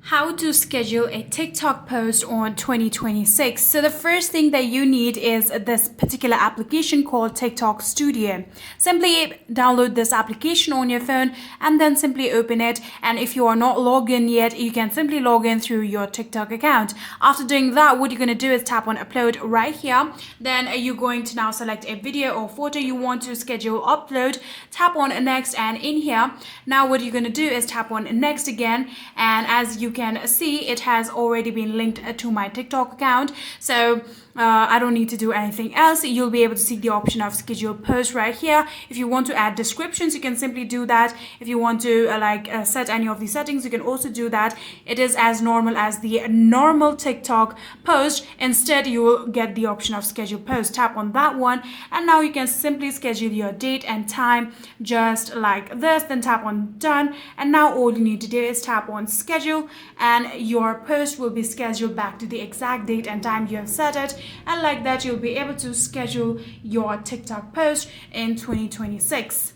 How to schedule a TikTok post on 2026. So the first thing that you need is this particular application called TikTok Studio. Simply download this application on your phone and then simply open it. And if you are not logged in yet, you can simply log in through your TikTok account. After doing that, what you're going to do is tap on upload right here. Then you're going to now select a video or photo you want to schedule upload. Tap on next, and in here, now what you're going to do is tap on next again. And as you can see, it has already been linked to my TikTok account, so I don't need to do anything else. You'll be able to see the option of schedule post right here. If you want to add descriptions, you can simply do that. If you want to set any of these settings, you can also do that. It is as normal as the normal TikTok post. Instead, you will get the option of schedule post. Tap on that one, and now you can simply schedule your date and time just like this. Then tap on done, and now all you need to do is tap on schedule, and your post will be scheduled back to the exact date and time you have set it. And like that, you'll be able to schedule your TikTok post in 2026.